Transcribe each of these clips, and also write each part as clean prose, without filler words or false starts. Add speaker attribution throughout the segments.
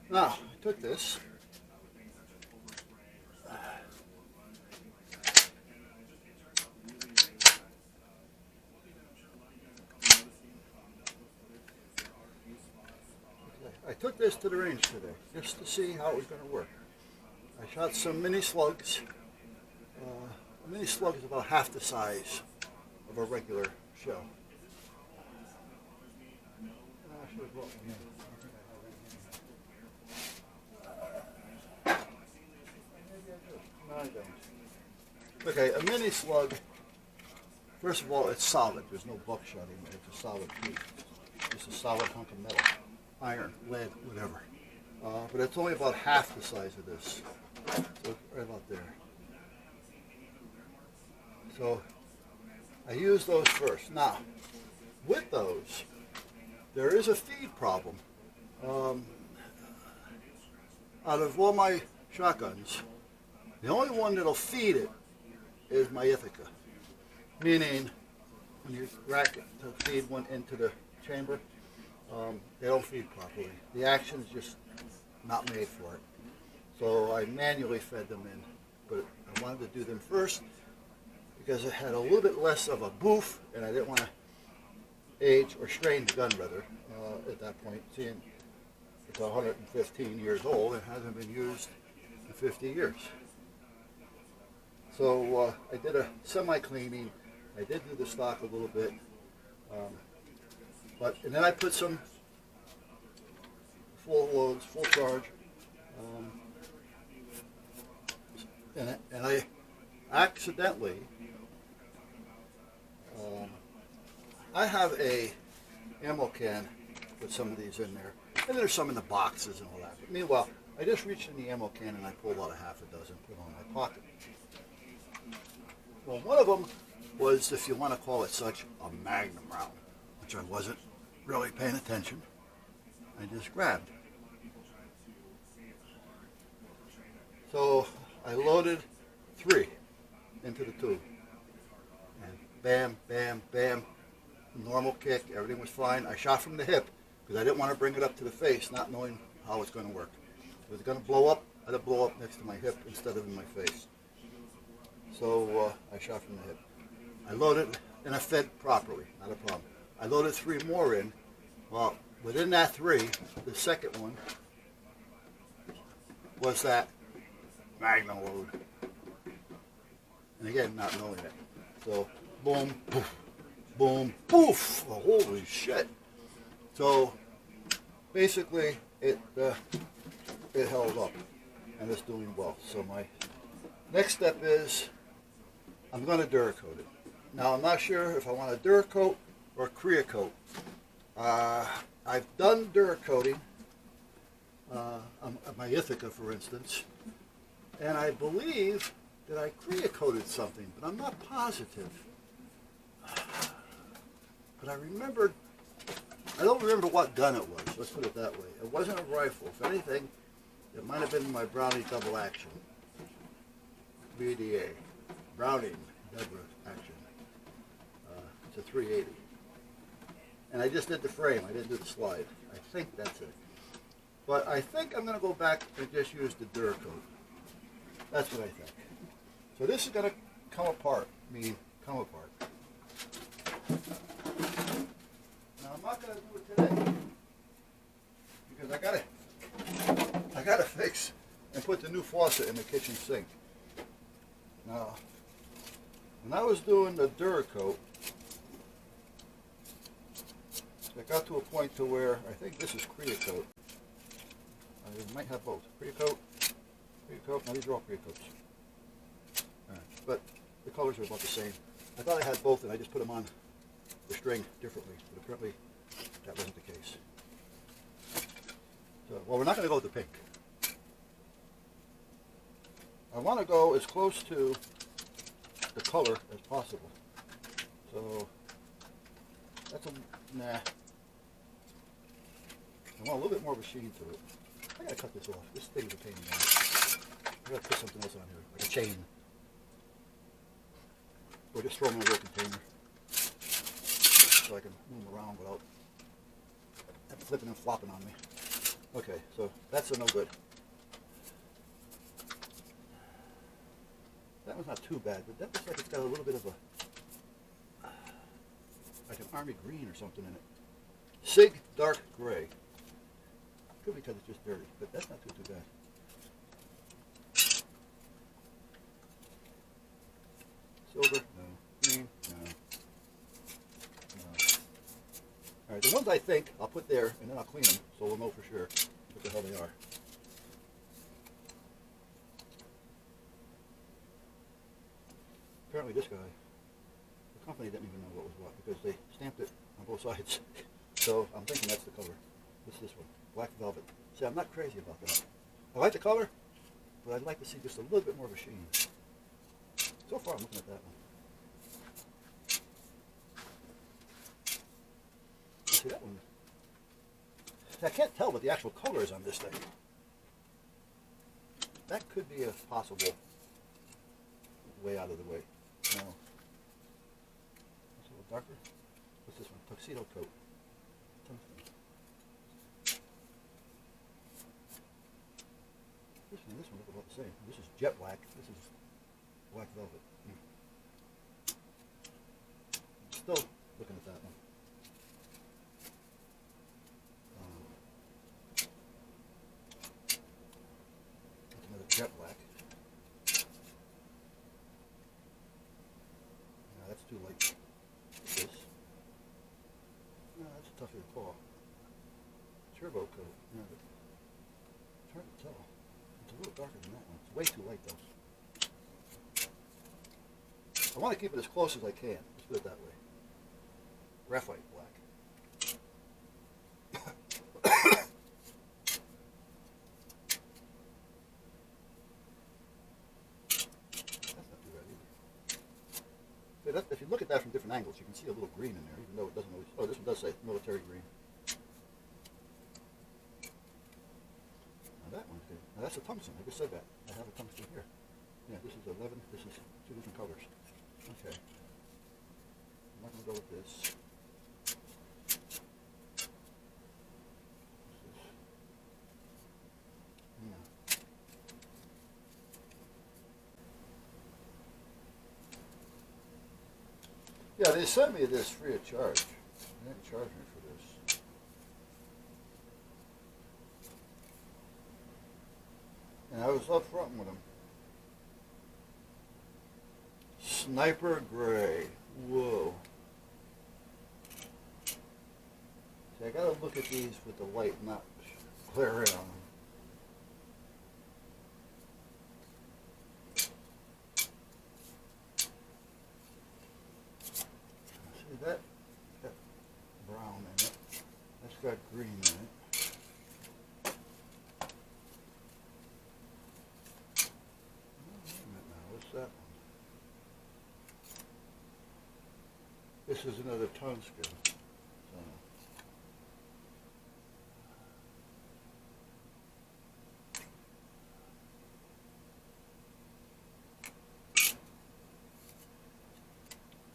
Speaker 1: Now, I took this. I took this to the range today just to see how it was going to work. I shot some mini slugs. A mini slug is about half the size of a regular shell. Okay, a mini slug, first of all, it's solid. There's no buckshot in it. It's a solid piece. It's a solid hunk of metal, iron, lead, whatever. But it's only about half the size of this. So right about there. So I use those first. Now, with those, there is a feed problem. Out of all my shotguns, the only one that'll feed it is my Ithaca. Meaning, when you rack it to feed one into the chamber, they don't feed properly. The action is just not made for it. So I manually fed them in, but I wanted to do them first because it had a little bit less of a boof, and I didn't want to age or strain the gun rather at that point, seeing it's 115 years old and hasn't been used in 50 years. So I did a semi-cleaning. I did do the stock a little bit, and then I put some full loads, full charge, and I accidentally, I have a ammo can with some of these in there, and there's some in the boxes and all that. But meanwhile, I just reached in the ammo can and I pulled out a half a dozen, put them in my pocket. Well, one of them was, if you want to call it such, a Magnum round, which I wasn't really paying attention. I just grabbed. So I loaded 3 into the tube. And bam, bam, bam, normal kick, everything was fine. I shot from the hip because I didn't want to bring it up to the face, not knowing how it's going to work. If it was going to blow up, I'd have blow up next to my hip instead of in my face. So I shot from the hip. I loaded, and I fed properly, not a problem. I loaded 3 more in. Well, within that 3, the second one was that Magnum load. And again, not knowing it. So, boom, poof, boom, poof. Oh, holy shit. So, basically, it held up, and it's doing well. So my next step is I'm going to Duracoat it. Now, I'm not sure if I want a Duracoat or Creocoat. I've done Duracoating on my Ithaca, for instance, and I believe that I Creocoated something, but I'm not positive. But I don't remember what gun it was, let's put it that way. It wasn't a rifle. If anything, it might have been my Browning double action. BDA, Browning double action. It's a 380. And I just did the frame, I didn't do the slide. I think that's it. But I think I'm going to go back and just use the Duracoat. That's what I think. So this is going to come apart, come apart. Now I'm not going to do it today because I got to fix and put the new faucet in the kitchen sink. Now, when I was doing the Duracoat, it got to a point to where I think this is Creocoat. I might have both. Creocoat. Now these are all Creocoats. All right. But the colors are about the same. I thought I had both and I just put them on the string differently, but apparently that wasn't the case. So, well, we're not going to go with the pink. I want to go as close to the color as possible. So that's nah. I want a little bit more of a sheen to it. I gotta cut this off. This thing's a pain in the ass. I gotta put something else on here, like a chain. Or just throw them in a little container so I can move them around without flipping and flopping on me. Okay, so that's a no good. That one's not too bad, but that looks like it's got a little bit of a, like an army green or something in it. Sig dark gray. Could be because it's just dirty, but that's not too bad. Silver, no. Green, no. No. All right, the ones I think I'll put there, and then I'll clean them, so we'll know for sure what the hell they are. Apparently this guy, the company didn't even know what was what, because they stamped it on both sides. So I'm thinking that's the color. This one, black velvet. See, I'm not crazy about that. I like the color, but I'd like to see just a little bit more of a sheen. So far, I'm looking at that one. See that one? I can't tell what the actual color is on this thing. That could be a possible way out of the way. No. It's a little darker. What's this one? Tuxedo coat. This one look about the same. This is jet black. This is black velvet. Still looking at that one. That's another jet black. No, that's too light. This. No, that's tougher to call. Turbo coat. No, but it's hard to tell. It's a little darker than that one. It's way too light though. I want to keep it as close as I can. Let's put it that way. Graphite black. That's not too bad either. See, if you look at that from different angles, you can see a little green in there, even though it doesn't always. Oh, this one does say military green. Now that one's good. Now that's a tungsten. I just said that. I have a tungsten here. Yeah, this is 11. This is two different colors. Okay. I'm not going to go with this. Yeah, they sent me this free of charge. They didn't charge me for this. And I was up front with them. Sniper gray. Whoa. See, I gotta look at these with the light not glaring on them. See, that's got brown in it. That's got green in it. What's that one? This is another tungsten.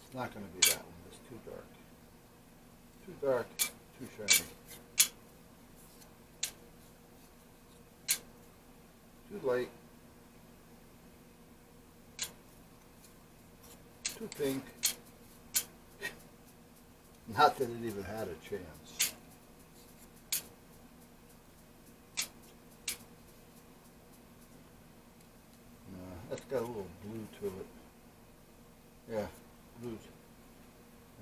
Speaker 1: It's not going to be that one. It's too dark. Too dark, too shiny. Too light. Too pink. Not that it even had a chance. No, that's got a little blue to it. Yeah, blues.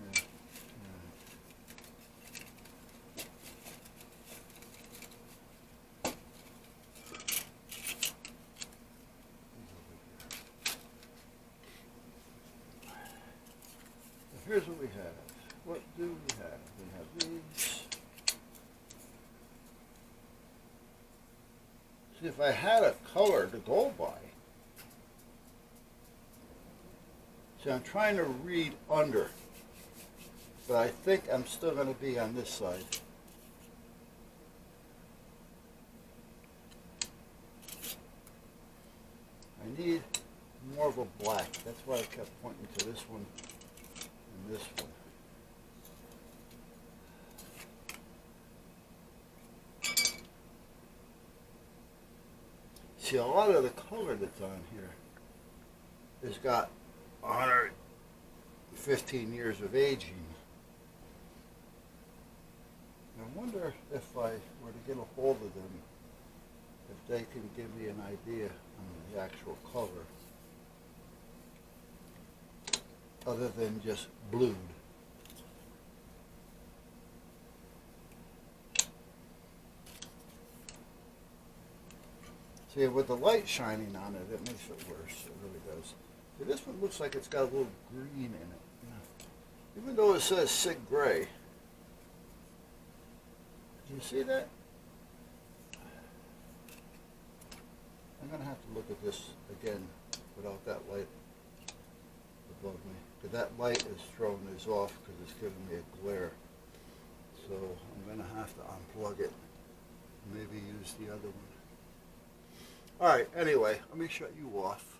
Speaker 1: Yeah. Here's what we have. What do we have? We have these. See, if I had a color to go by. See, I'm trying to read under. But I think I'm still going to be on this side. I need more of a black. That's why I kept pointing to this one and this one. See, a lot of the color that's on here has got 115 years of aging. I wonder if I were to get a hold of them, if they can give me an idea on the actual color, other than just blued. See, with the light shining on it, it makes it worse. It really does. See, this one looks like it's got a little green in it. Even though it says Sig Gray. Do you see that? I'm going to have to look at this again without that light above me. Because that light is throwing this off because it's giving me a glare. So I'm going to have to unplug it. Maybe use the other one. Alright, anyway, let me shut you off.